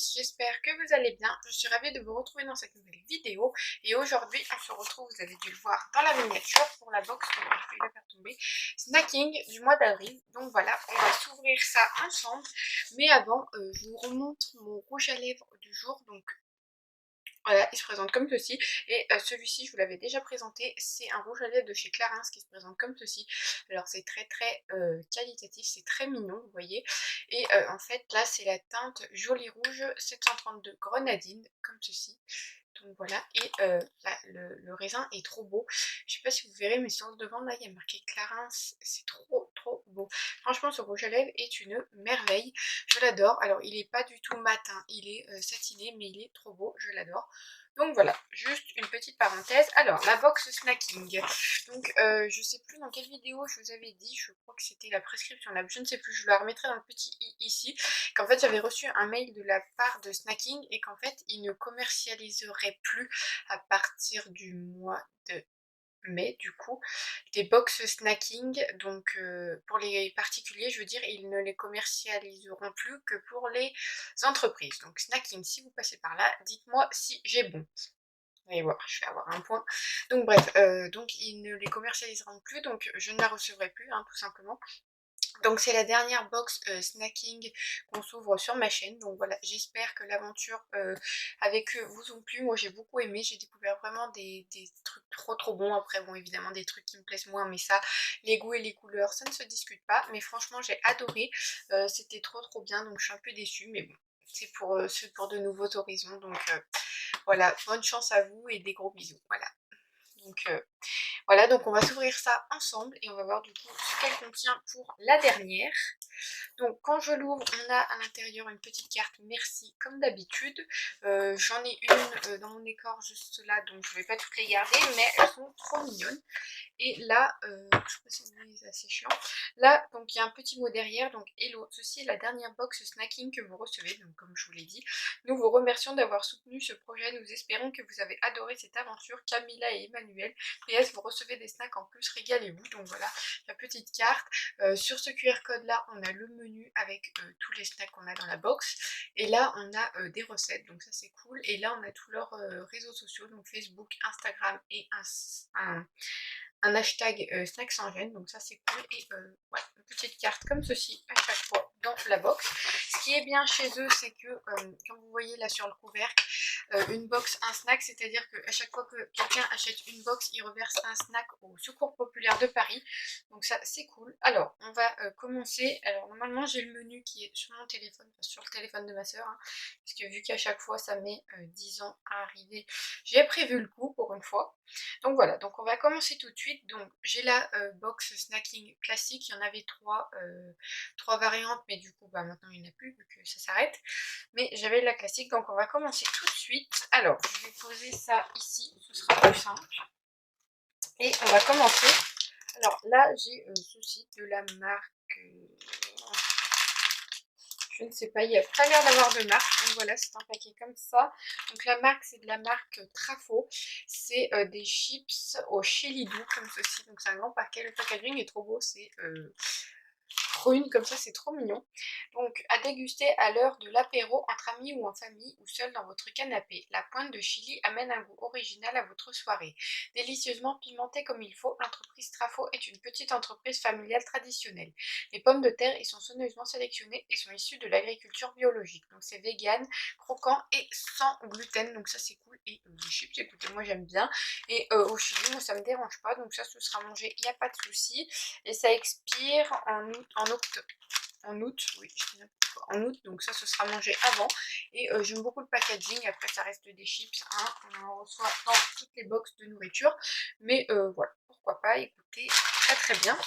tous, j'espère que vous allez bien. Je suis ravie de vous retrouver dans cette nouvelle vidéo. Et aujourd'hui, on se retrouve, vous avez dû le voir dans la miniature, pour la box, j'ai failli la faire tomber, snacking du mois d'avril. Donc voilà, on va s'ouvrir ça ensemble. Mais avant, je vous remontre mon rouge à lèvres du jour. Donc voilà, il se présente comme ceci. Et celui-ci, je vous l'avais déjà présenté, c'est un rouge à lèvres de chez Clarins qui se présente comme ceci. Alors c'est très très qualitatif, c'est très mignon, vous voyez. Et en fait, là, c'est la teinte Joli Rouge 732 Grenadine, comme ceci. Donc voilà, et là, le raisin est trop beau. Je sais pas si vous verrez, mais sur le devant, là, il y a marqué Clarins. C'est trop trop beau. Franchement, ce rouge à lèvres est une merveille. Je l'adore. Alors, il est pas du tout mat, hein. Il est satiné, mais il est trop beau. Je l'adore. Donc voilà, juste une petite parenthèse. Alors, la box snacking. Donc, je sais plus dans quelle vidéo je vous avais dit, je crois que c'était la prescription lab, je ne sais plus, je la remettrai dans le petit i ici, qu'en fait j'avais reçu un mail de la part de Snacking et qu'en fait ils ne commercialiseraient plus à partir du mois de mai du coup des box snacking. Donc pour les particuliers, je veux dire, ils ne les commercialiseront plus que pour les entreprises. Donc Snacking, si vous passez par là, dites-moi si j'ai bon. Et voilà, je vais avoir un point. Donc bref, donc ils ne les commercialiseront plus, donc je ne la recevrai plus, hein, tout simplement. Donc c'est la dernière box snacking qu'on s'ouvre sur ma chaîne. Donc voilà, j'espère que l'aventure avec eux vous ont plu. Moi j'ai beaucoup aimé, j'ai découvert vraiment des trucs trop trop bons. Après bon, évidemment des trucs qui me plaisent moins, mais ça, les goûts et les couleurs, ça ne se discute pas. Mais franchement j'ai adoré, c'était trop trop bien, donc je suis un peu déçue, mais bon, c'est pour de nouveaux horizons. Donc voilà, bonne chance à vous et des gros bisous. Voilà. Donc voilà, donc on va s'ouvrir ça ensemble et on va voir du coup ce qu'elle contient pour la dernière. Donc quand je l'ouvre, on a à l'intérieur une petite carte merci comme d'habitude. J'en ai une dans mon décor juste là, donc je vais pas toutes les garder, mais elles sont trop mignonnes. Et là, je sais pas si vous voyez, c'est assez chiant. Là, donc il y a un petit mot derrière, donc hello, ceci est la dernière box snacking que vous recevez, donc comme je vous l'ai dit. Nous vous remercions d'avoir soutenu ce projet, nous espérons que vous avez adoré cette aventure, Camilla et Emmanuel. PS, vous recevez des snacks en plus, régalez-vous. Donc voilà, la petite carte. Sur ce QR code là, on a le menu avec tous les snacks qu'on a dans la box. Et là, on a des recettes, donc ça c'est cool. Et là, on a tous leurs réseaux sociaux, donc Facebook, Instagram et un hashtag snack sans gêne, donc ça c'est cool. Et voilà, une petite carte comme ceci à chaque fois dans la box. Ce qui est bien chez eux, c'est que comme vous voyez là sur le couvercle, une box, un snack, c'est-à-dire qu'à chaque fois que quelqu'un achète une box, il reverse un snack au Secours Populaire de Paris. Donc ça c'est cool. Alors on va commencer. Alors normalement j'ai le menu qui est sur mon téléphone, enfin, sur le téléphone de ma soeur, hein, parce que vu qu'à chaque fois ça met 10 ans à arriver, j'ai prévu le coup pour une fois. Donc voilà, donc on va commencer tout de suite. Donc j'ai la box snacking classique, il y en avait trois variantes, mais du coup bah, maintenant il n'y en a plus vu que ça s'arrête. Mais j'avais la classique, donc on va commencer tout de suite. Alors je vais poser ça ici, ce sera plus simple. Et on va commencer. Alors là j'ai ceci de la marque... je ne sais pas, il n'y a pas l'air d'avoir de marque. Donc voilà, c'est un paquet comme ça. Donc la marque, c'est de la marque Trafo. C'est des chips au chili doux comme ceci. Donc c'est un grand paquet. Le packaging est trop beau. C'est prune comme ça, c'est trop mignon. Donc à déguster à l'heure de l'apéro entre amis ou en famille ou seul dans votre canapé. La pointe de chili amène un goût original à votre soirée. Délicieusement pimentée comme il faut, l'entreprise Trafo est une petite entreprise familiale traditionnelle. Les pommes de terre y sont soigneusement sélectionnées et sont issues de l'agriculture biologique. Donc c'est vegan, croquant et sans gluten. Donc ça c'est cool. Et les chips, écoutez, moi j'aime bien. Et au chili, moi ça me dérange pas. Donc ça, ce sera mangé, il n'y a pas de souci. Et ça expire en août, oui, en août, donc ça ce sera mangé avant. Et j'aime beaucoup le packaging, après ça reste des chips, hein, on en reçoit dans toutes les box de nourriture. Mais voilà, pourquoi pas, écoutez, très très bien.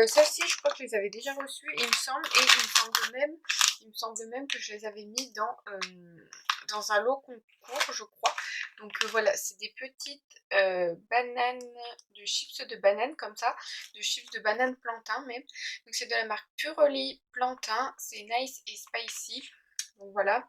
Celles-ci, je crois que je les avais déjà reçues, il me semble, et il me semble même que je les avais mis dans un lot concours, je crois. Donc voilà, c'est des petites bananes, de chips de banane comme ça, de chips de banane plantain même. Donc c'est de la marque Purely Plantain, c'est nice et spicy. Donc voilà,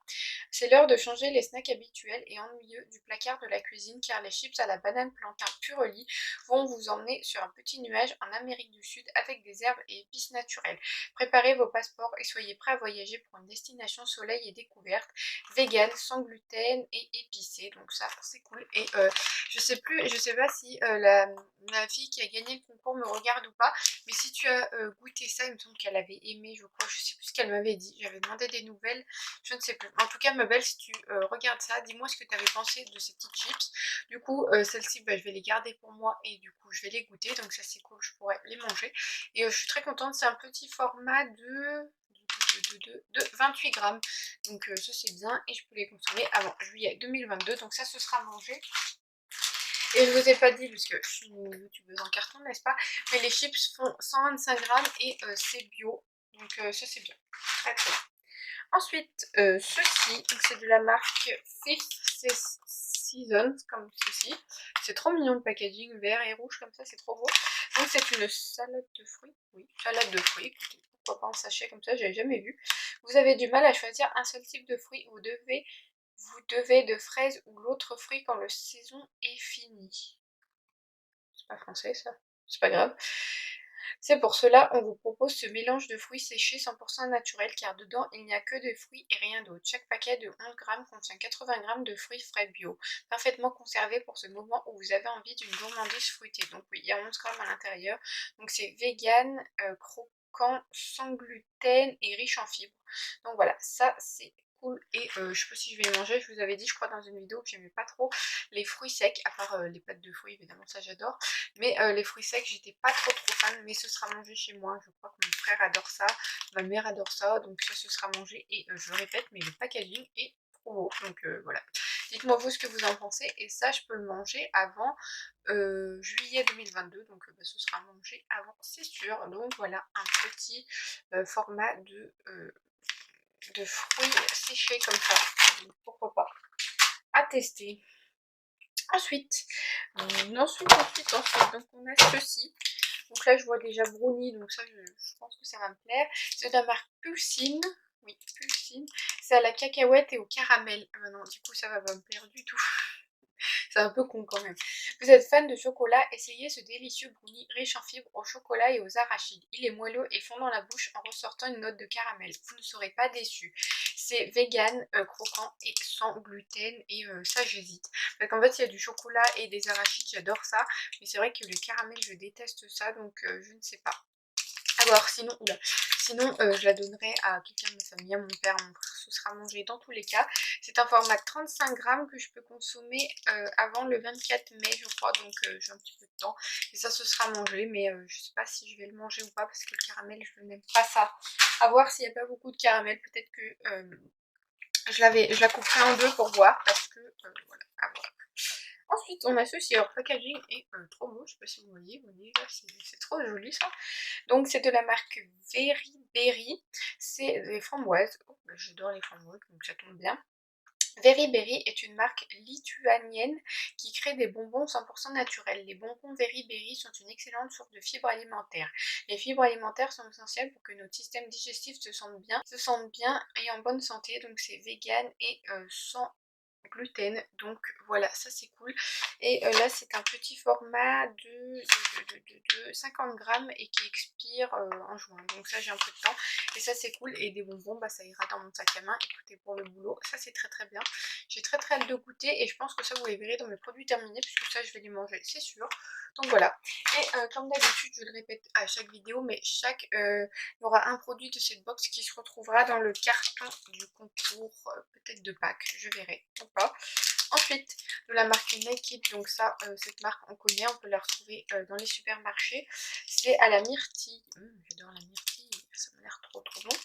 c'est l'heure de changer les snacks habituels et ennuyeux du placard de la cuisine car les chips à la banane plantain Purely vont vous emmener sur un petit nuage en Amérique du Sud avec des herbes et épices naturelles. Préparez vos passeports et soyez prêts à voyager pour une destination soleil et découverte, vegan, sans gluten et épicée. Donc ça c'est cool. Et je sais pas si la fille qui a gagné le concours me regarde ou pas, mais si tu as goûté ça, il me semble qu'elle avait aimé, je crois, je sais plus ce qu'elle m'avait dit, j'avais demandé des nouvelles, je ne sais plus. En tout cas, ma belle, si tu regardes ça, dis-moi ce que tu avais pensé de ces petites chips. Du coup, celles-ci, bah, je vais les garder pour moi et du coup, je vais les goûter, donc ça c'est cool, je pourrais les manger. Et je suis très contente, c'est un petit format de 28 grammes, donc ça c'est bien et je peux les consommer avant juillet 2022, donc ça ce sera mangé. Et je vous ai pas dit, parce que je suis une youtubeuse en carton, n'est-ce pas, mais les chips font 125 grammes et c'est bio, donc ça c'est bien, très très bien. Ensuite, ceci, c'est de la marque Fifth Season, comme ceci. C'est trop mignon le packaging, vert et rouge comme ça, c'est trop beau. Donc c'est une salade de fruits, oui, salade de fruits, écoutez, pourquoi pas en sachet comme ça, j'avais jamais vu. Vous avez du mal à choisir un seul type de fruit, vous devez de fraises ou l'autre fruit quand le saison est fini. C'est pas français ça, c'est pas grave. C'est pour cela on vous propose ce mélange de fruits séchés 100% naturel car dedans il n'y a que des fruits et rien d'autre. Chaque paquet de 11 grammes contient 80 grammes de fruits frais bio, parfaitement conservés pour ce moment où vous avez envie d'une gourmandise fruitée. Donc oui, il y a 11 grammes à l'intérieur. Donc c'est vegan, croquant, sans gluten et riche en fibres. Donc voilà, ça c'est cool et je sais pas si je vais les manger, je vous avais dit je crois dans une vidéo que j'aimais pas trop les fruits secs, à part les pâtes de fruits évidemment ça j'adore, mais les fruits secs j'étais pas trop fan, mais ce sera mangé chez moi, je crois que mon frère adore ça, ma mère adore ça, donc ça ce sera mangé et je répète mais le packaging est trop beau, donc voilà. Dites-moi vous ce que vous en pensez et ça je peux le manger avant juillet 2022, donc bah, ce sera mangé avant c'est sûr, donc voilà un petit format de fruits séchés comme ça, donc, pourquoi pas, à tester. Ensuite, donc on a ceci. Donc là, je vois déjà brownie, donc ça, je pense que ça va me plaire. C'est de la marque Pulsine. Oui, Pulsine. C'est à la cacahuète et au caramel. Ah bah non, du coup, ça va pas me plaire du tout. C'est un peu con quand même. Vous êtes fan de chocolat, essayez ce délicieux brownie riche en fibres au chocolat et aux arachides. Il est moelleux et fond dans la bouche en ressortant une note de caramel. Vous ne serez pas déçus. C'est vegan, croquant et sans gluten et ça j'hésite. Parce qu'en fait il y a du chocolat et des arachides, j'adore ça. Mais c'est vrai que le caramel je déteste ça donc je ne sais pas. À voir, sinon, je la donnerai à quelqu'un de ma famille, à mon père, à mon frère, ce sera mangé dans tous les cas. C'est un format de 35 grammes que je peux consommer avant le 24 mai, je crois, donc j'ai un petit peu de temps. Et ça, ce sera mangé, mais je sais pas si je vais le manger ou pas, parce que le caramel, je n'aime pas ça. À voir s'il n'y a pas beaucoup de caramel, peut-être que je la couperai en deux pour voir, parce que, voilà, à voir. Ensuite, on a ceci, alors packaging est trop beau, je sais pas si vous voyez là, c'est trop joli ça. Donc c'est de la marque Very Berry, c'est des framboises, oh, bah, j'adore les framboises, donc ça tombe bien. Very Berry est une marque lituanienne qui crée des bonbons 100% naturels. Les bonbons Very Berry sont une excellente source de fibres alimentaires. Les fibres alimentaires sont essentielles pour que notre système digestif se sente bien et en bonne santé, donc c'est vegan et sans gluten, donc voilà, ça c'est cool. Et là c'est un petit format de 50 grammes et qui expire en juin, donc ça j'ai un peu de temps et ça c'est cool. Et des bonbons, bah ça ira dans mon sac à main, écoutez, pour le boulot, ça c'est très bien. J'ai très hâte de goûter et je pense que ça vous les verrez dans mes produits terminés puisque ça je vais les manger, c'est sûr. Donc voilà, et comme d'habitude je le répète à chaque vidéo, mais il y aura un produit de cette box qui se retrouvera dans le carton du concours, peut-être de Pâques, je verrai ou pas. Ensuite, de la marque Naked, donc ça, cette marque on connaît, on peut la retrouver dans les supermarchés. C'est à la myrtille, j'adore la myrtille, ça m'a l'air trop bon.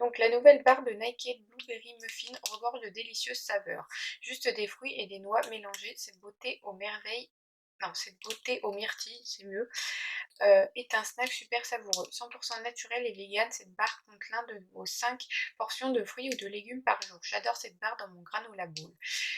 Donc la nouvelle barre de Naked Blueberry Muffin regorge de délicieuses saveurs. Juste des fruits et des noix mélangées, cette beauté aux merveilles non, cette beauté au myrtille, c'est mieux, est un snack super savoureux. 100% naturel et vegan, cette barre compte l'un de vos 5 portions de fruits ou de légumes par jour. J'adore cette barre dans mon granola bowl.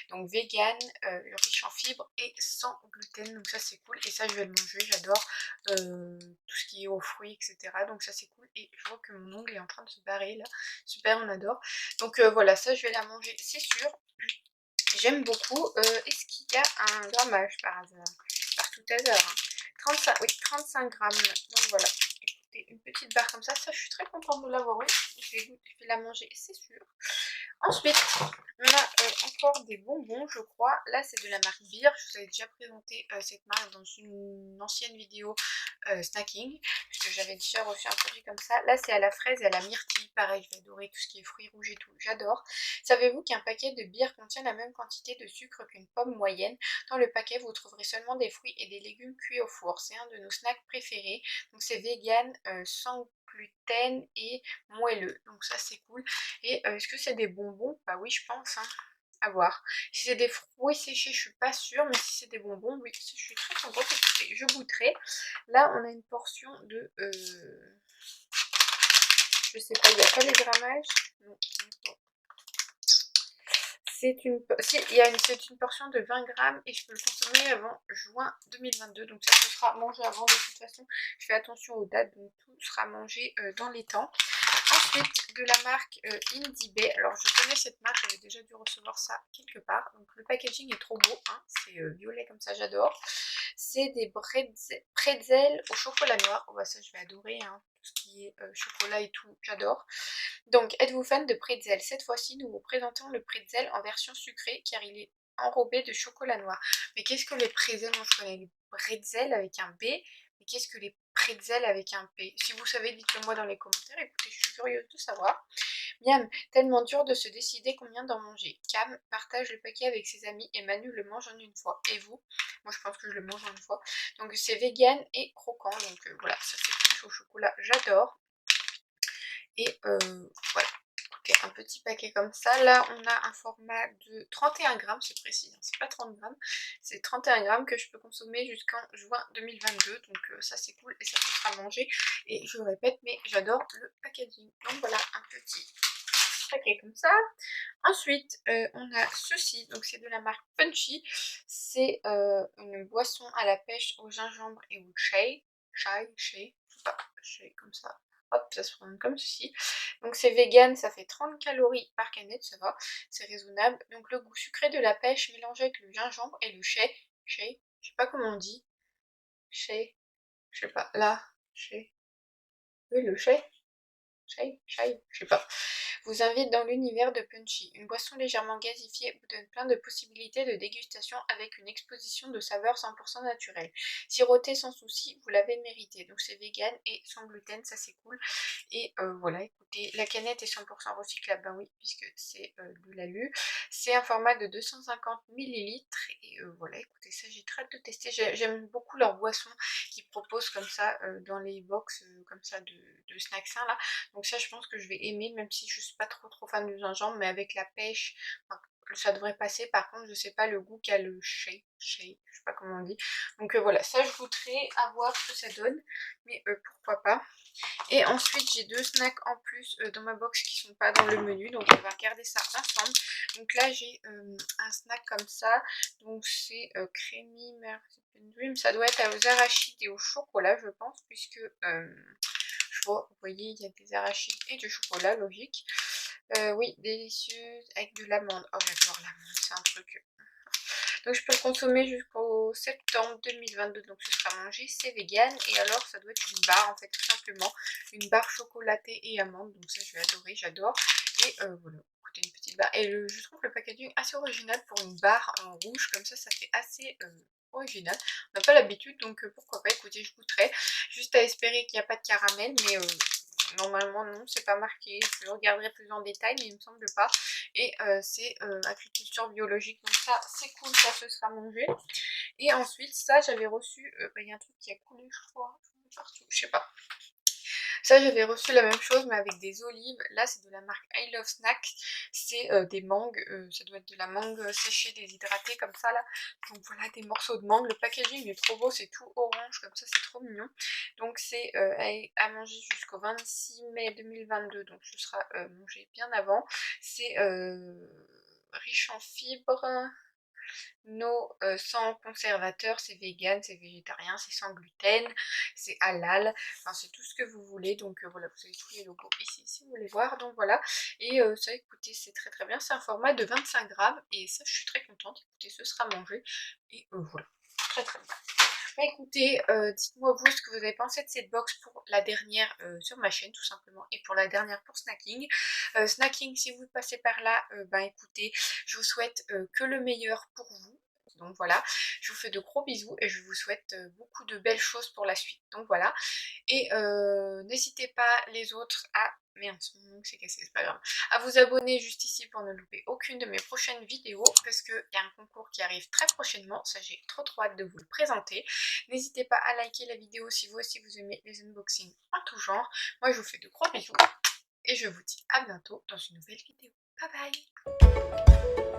Donc vegan, riche en fibres et sans gluten, donc ça c'est cool. Et ça je vais le manger, j'adore tout ce qui est aux fruits, etc. Donc ça c'est cool. Et je vois que mon ongle est en train de se barrer là. Super, on adore. Donc voilà, ça je vais la manger, c'est sûr. J'aime beaucoup. Est-ce qu'il y a un grammage par hasard? Par tout hasard. Hein. 35, oui, 35 grammes. Donc voilà. Écoutez, une petite barre comme ça je suis très contente de l'avoir eu. Je vais la manger, c'est sûr. Ensuite, on a encore des bonbons, je crois. Là, c'est de la marque Beer. Je vous avais déjà présenté cette marque dans une ancienne vidéo snacking, puisque j'avais déjà reçu un produit comme ça. Là, c'est à la fraise et à la myrtille. Pareil, je vais adorer tout ce qui est fruits rouges et tout. J'adore. Savez-vous qu'un paquet de Beer contient la même quantité de sucre qu'une pomme moyenne? Dans le paquet, vous trouverez seulement des fruits et des légumes cuits au four. C'est un de nos snacks préférés. Donc, c'est vegan, sans gluten et moelleux. Donc, ça, c'est cool. Et est-ce que c'est des bonbons? Bah oui, je pense, hein. À voir. Si c'est des fruits séchés, je suis pas sûre, mais si c'est des bonbons, oui, je suis très contente. Écoutez, je goûterai. Là, on a une portion de... je sais pas, il n'y a pas les grammages. Non. C'est une, si, c'est une portion de 20 grammes et je peux le consommer avant juin 2022. Donc ça, ce sera mangé avant de toute façon. Je fais attention aux dates, donc tout sera mangé dans les temps. Ensuite, de la marque Indie Bay. Alors, je connais cette marque, j'avais déjà dû recevoir ça quelque part. Donc, le packaging est trop beau, hein. C'est violet comme ça, j'adore. C'est des pretzels au chocolat noir. Oh, bah ça, je vais adorer, hein. Tout ce qui est chocolat et tout, j'adore. Donc, êtes-vous fan de pretzel? Cette fois-ci, nous vous présentons le pretzel en version sucrée, car il est enrobé de chocolat noir. Mais qu'est-ce que les pretzels? Moi, je connais les pretzels avec un B. Mais qu'est-ce que les pretzels avec un P? Si vous savez, dites-le moi dans les commentaires. Écoutez, je suis curieuse de savoir. Miam, tellement dur de se décider combien d'en manger. Cam partage le paquet avec ses amis et Manu le mange en une fois. Et vous? Moi, je pense que je le mange en une fois. Donc, c'est vegan et croquant. Donc, voilà, ça c'est plus au chocolat. J'adore. Et voilà. Écoutez, un petit paquet comme ça. Là, on a un format de 31 grammes, c'est précis, hein, c'est pas 30 grammes. C'est 31 grammes que je peux consommer jusqu'en juin 2022. Donc ça, c'est cool et ça se fera manger. Et je le répète, mais j'adore le packaging. Donc voilà, un petit paquet comme ça. Ensuite, on a ceci. Donc c'est de la marque Punchy. C'est une boisson à la pêche au gingembre et au chai. Chai, pas, chai comme ça. Hop, ça se prend comme ceci. Donc c'est vegan, ça fait 30 calories par canette, ça va, c'est raisonnable. Donc le goût sucré de la pêche mélangé avec le gingembre et le chai, je sais pas comment on dit, chai, je sais pas, là, chai, oui le chai, je sais pas, vous invite dans l'univers de Punchy. Une boisson légèrement gazifiée vous donne plein de possibilités de dégustation avec une exposition de saveurs 100% naturelles. Siroter sans souci, vous l'avez mérité. Donc c'est vegan et sans gluten, ça c'est cool. Et voilà, écoutez, la canette est 100% recyclable, ben oui, puisque c'est de l'alu. C'est un format de 250 millilitres. Et voilà, écoutez, ça j'ai très hâte de tester. J'aime beaucoup leurs boissons qu'ils proposent comme ça dans les box comme ça de snacks sains là. Donc ça je pense que je vais aimer, même si je suis pas trop fan du gingembre, mais avec la pêche, enfin, ça devrait passer. Par contre je sais pas le goût qu'a le shake, je sais pas comment on dit. Donc voilà, ça je goûterai à voir ce que ça donne, mais pourquoi pas. Et ensuite j'ai deux snacks en plus dans ma box qui sont pas dans le menu, donc on va regarder ça ensemble. Donc là j'ai un snack comme ça, donc c'est Creamy Marzipan Dream, ça doit être aux arachides et au chocolat je pense, puisque je vois, vous voyez, il y a des arachides et du chocolat, logique. Oui, délicieuse avec de l'amande. Oh, j'adore l'amande, c'est un truc. Donc je peux le consommer jusqu'au septembre 2022, donc ce sera mangé, c'est vegan. Et alors ça doit être une barre en fait, tout simplement. Une barre chocolatée et amande, donc ça je vais adorer, j'adore. Et voilà, écoutez, une petite barre. Et je trouve le packaging assez original pour une barre en rouge, comme ça fait assez... original, on n'a pas l'habitude, donc pourquoi pas, écoutez, je goûterai, juste à espérer qu'il n'y a pas de caramel, mais normalement non, c'est pas marqué, je regarderai plus en détail, mais il me semble pas. Et c'est agriculture biologique, donc ça c'est cool, ça se sera mangé. Et ensuite ça j'avais reçu, il y a un truc qui a coulé je crois, partout, je sais pas. Ça j'avais reçu la même chose mais avec des olives. Là c'est de la marque I Love Snack. C'est des mangues, ça doit être de la mangue séchée, déshydratée comme ça là. Donc voilà des morceaux de mangue. Le packaging est trop beau, c'est tout orange comme ça, c'est trop mignon. Donc c'est à manger jusqu'au 26 mai 2022, donc ce sera mangé bien avant. C'est riche en fibres. Sans conservateur, c'est vegan, c'est végétarien, c'est sans gluten, c'est halal, enfin c'est tout ce que vous voulez. Donc voilà, vous avez tous les logos ici si vous voulez voir. Donc voilà, et ça écoutez c'est très très bien, c'est un format de 25 grammes et ça je suis très contente. Écoutez, ce sera mangé et voilà, très très bien. Bah écoutez, dites-moi vous ce que vous avez pensé de cette box pour la dernière sur ma chaîne tout simplement et pour la dernière pour Snacking. Snacking, si vous passez par là, bah écoutez, je vous souhaite que le meilleur pour vous. Donc voilà, je vous fais de gros bisous et je vous souhaite beaucoup de belles choses pour la suite. Donc voilà, et n'hésitez pas les autres à... Merde, mon ongle s'est cassé, c'est pas grave. À vous abonner juste ici pour ne louper aucune de mes prochaines vidéos parce qu'il y a un concours qui arrive très prochainement. Ça, j'ai trop hâte de vous le présenter. N'hésitez pas à liker la vidéo si vous aussi vous aimez les unboxings en tout genre. Moi, je vous fais de gros bisous et je vous dis à bientôt dans une nouvelle vidéo. Bye bye!